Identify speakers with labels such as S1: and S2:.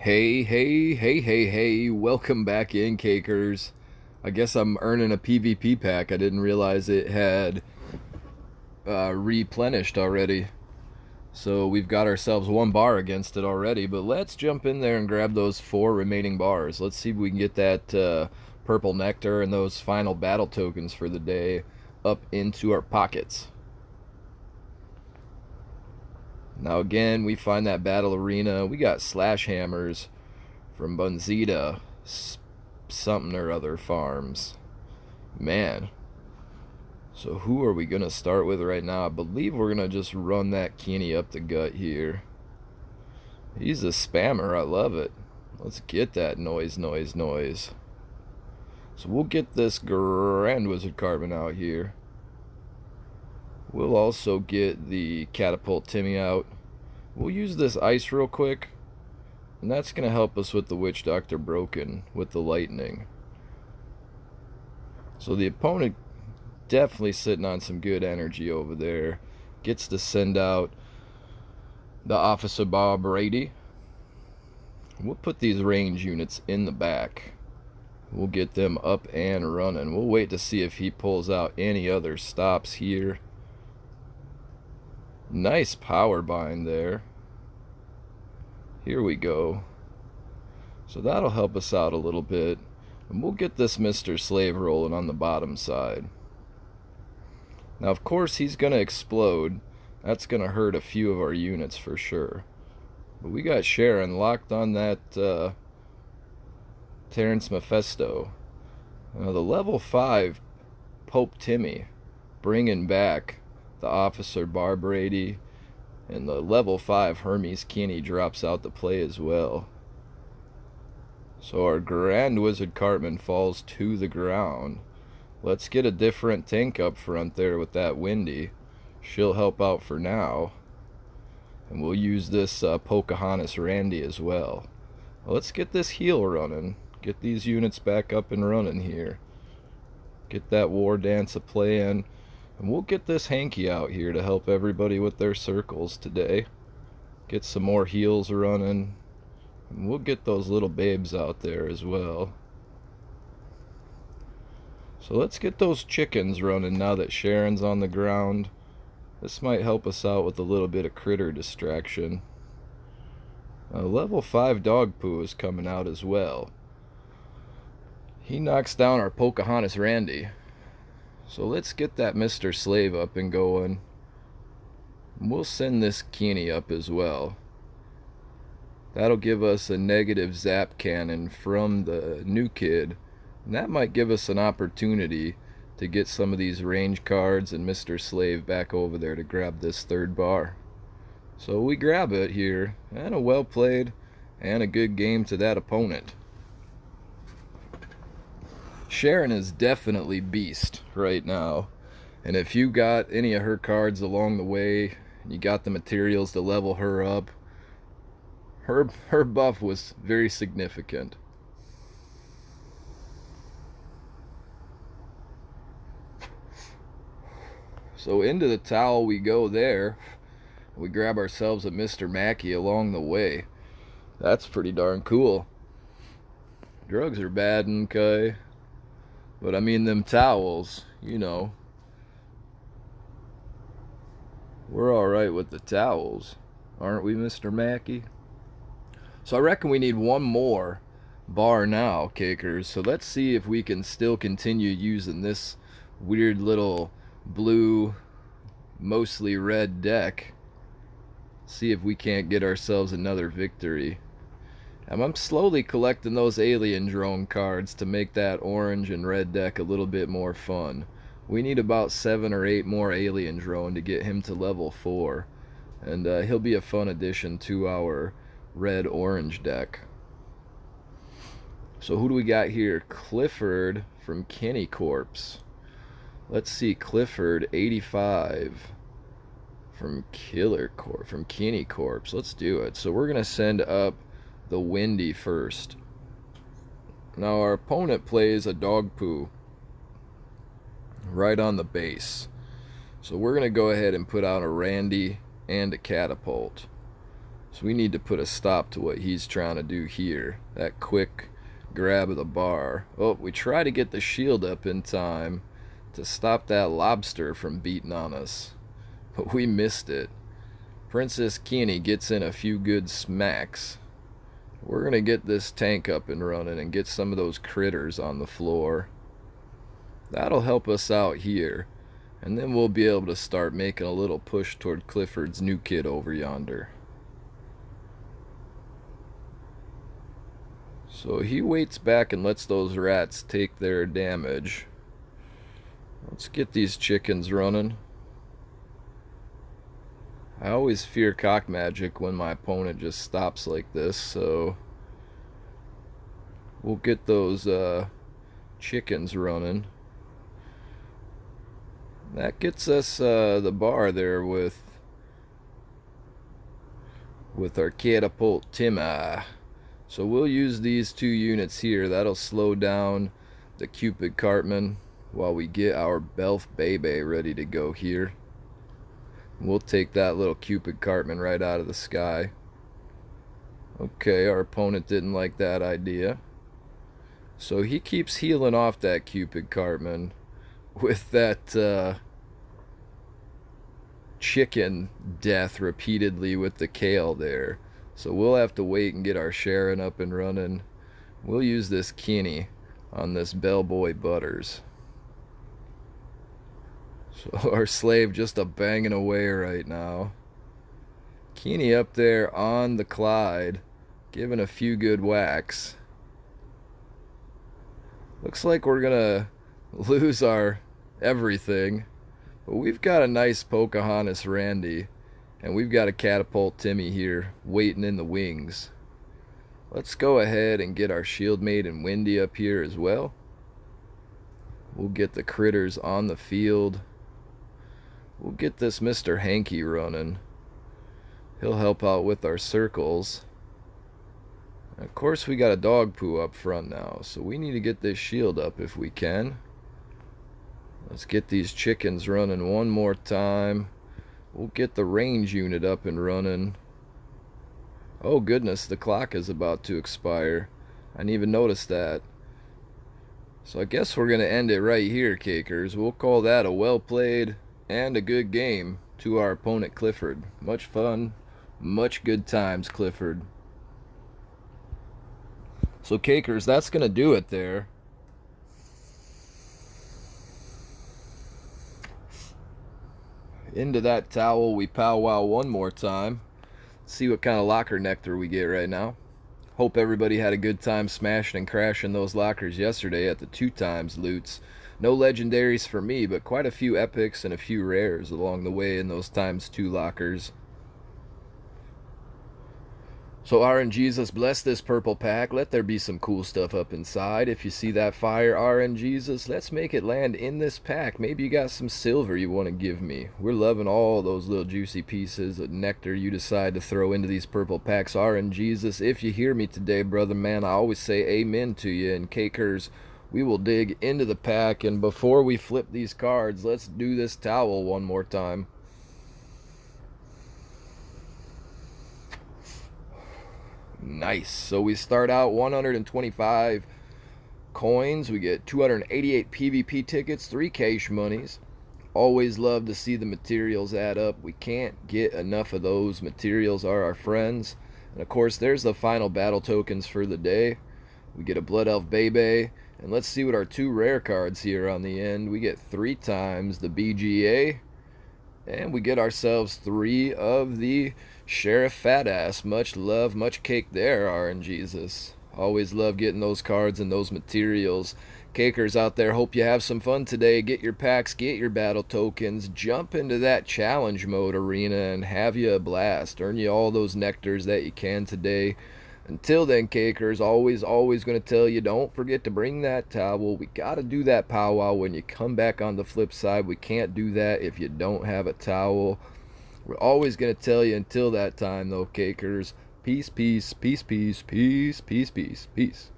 S1: Hey, welcome back in, Cakers. I guess I'm earning a PvP pack. I didn't realize it had replenished already. So we've got ourselves 1 bar against it already, but let's jump in there and grab those 4 remaining bars. Let's see if we can get that purple nectar and those final battle tokens for the day up into our pockets. Now again, we find that battle arena. We got slash hammers from Bunzita something or other farms. Man. So who are we going to start with right now? I believe we're going to just run that Kenny up the gut here. He's a spammer. I love it. Let's get that noise. So we'll get this Grand Wizard Carbon out here. We'll also get the Catapult Timmy out. We'll use this ice real quick. And that's going to help us with the Witch Doctor Broken with the lightning. So the opponent definitely sitting on some good energy over there. Gets to send out the Officer Bob Brady. We'll put these range units in the back. We'll get them up and running. We'll wait to see if he pulls out any other stops here. Nice power bind there. Here we go. So that'll help us out a little bit. And we'll get this Mr. Slave rolling on the bottom side. Now, of course, he's going to explode. That's going to hurt a few of our units for sure. But we got Sharon locked on that Terrence Mephisto. Now, the level 5 Pope Timmy bringing back the Officer Bar Brady. And the level 5 Hermes Kenny drops out to play as well. So our Grand Wizard Cartman falls to the ground. Let's get a different tank up front there with that Windy. She'll help out for now. And we'll use this Pocahontas Randy as well. Let's get this heal running. Get these units back up and running here. Get that War Dance a playing. And we'll get this Hanky out here to help everybody with their circles today. Get some more heals running. And we'll get those little babes out there as well. So let's get those chickens running now that Sharon's on the ground. This might help us out with a little bit of critter distraction. Level 5 Dog Poo is coming out as well. He knocks down our Pocahontas Randy. So let's get that Mr. Slave up and going. We'll send this Kenny up as well. That'll give us a negative zap cannon from the new kid. And that might give us an opportunity to get some of these range cards and Mr. Slave back over there to grab this 3rd bar. So we grab it here. And a well played and a good game to that opponent. Sharon is definitely beast right now. And if you got any of her cards along the way, and you got the materials to level her up, her buff was very significant. So into the towel we go there. We grab ourselves a Mr. Mackey along the way. That's pretty darn cool. Drugs are bad, okay? But I mean, them towels, you know. We're alright with the towels, aren't we, Mr. Mackey? So I reckon we need 1 more bar now, Cakers. So let's see if we can still continue using this weird little blue, mostly red deck. See if we can't get ourselves another victory. I'm slowly collecting those alien drone cards to make that orange and red deck a little bit more fun. We need about 7 or 8 more alien drone to get him to level 4. And he'll be a fun addition to our red-orange deck. So who do we got here? Clifford from Kenny Corpse. Let's see, Clifford 85 from Kenny Corpse. Let's do it. So we're going to send up the Windy first. Now our opponent plays a Dog Poo right on the base. So we're going to go ahead and put out a Randy and a Catapult. So we need to put a stop to what he's trying to do here. That quick grab of the bar. Oh, we try to get the shield up in time to stop that lobster from beating on us, but we missed it. Princess Kenny gets in a few good smacks. We're gonna get this tank up and running and get some of those critters on the floor. That'll help us out here, and then we'll be able to start making a little push toward Clifford's new kid over yonder. So he waits back and lets those rats take their damage. Let's get these chickens running. I always fear cock magic when my opponent just stops like this, so we'll get those chickens running. That gets us the bar there with our catapult Timmy. So we'll use these 2 units here. That'll slow down the Cupid Cartman while we get our Belf Bebe ready to go here. We'll take that little Cupid Cartman right out of the sky. Okay, our opponent didn't like that idea. So he keeps healing off that Cupid Cartman with that chicken death repeatedly with the kale there. So we'll have to wait and get our Sharon up and running. We'll use this Kenny on this Bellboy Butters. So our slave just a banging away right now. Kenny up there on the Clyde, giving a few good whacks. Looks like we're gonna lose our everything, but we've got a nice Pocahontas Randy, and we've got a Catapult Timmy here waiting in the wings. Let's go ahead and get our Shield Maiden Wendy up here as well. We'll get the critters on the field. We'll get this Mr. Hanky running. He'll help out with our circles. And of course we got a dog poo up front now, so we need to get this shield up if we can. Let's get these chickens running one more time. We'll get the range unit up and running. Oh goodness, the clock is about to expire. I didn't even notice that. So I guess we're going to end it right here, Cakers. We'll call that a well played and a good game to our opponent Clifford. Much fun, much good times, Clifford. So Cakers, that's going to do it there. Into that towel we powwow one more time. See what kind of locker nectar we get right now. Hope everybody had a good time smashing and crashing those lockers yesterday at the 2x loots. No legendaries for me, but quite a few epics and a few rares along the way in those ×2 lockers. So RNGesus, bless this purple pack. Let there be some cool stuff up inside. If you see that fire, RNGesus, let's make it land in this pack. Maybe you got some silver you want to give me. We're loving all those little juicy pieces of nectar you decide to throw into these purple packs. RNGesus, if you hear me today, brother man, I always say amen to you. And Cakers, we will dig into the pack. And before we flip these cards, let's do this towel one more time. Nice. So we start out 125 coins. We get 288 PvP tickets, 3 cash monies. Always love to see the materials add up. We can't get enough of those. Materials are our friends. And of course, there's the final battle tokens for the day. We get a Blood Elf Bebe. And let's see what our 2 rare cards here on the end. We get 3 times the BGA. And we get ourselves 3 of the Sheriff Fatass. Much love, much cake there, RNGesus. Always love getting those cards and those materials. Cakers out there, hope you have some fun today. Get your packs, get your battle tokens, jump into that challenge mode arena and have you a blast. Earn you all those nectars that you can today. Until then, Cakers, always going to tell you, don't forget to bring that towel. We got to do that powwow when you come back on the flip side. We can't do that if you don't have a towel. We're always going to tell you until that time, though, Cakers. Peace, peace, peace, peace, peace, peace, peace, peace.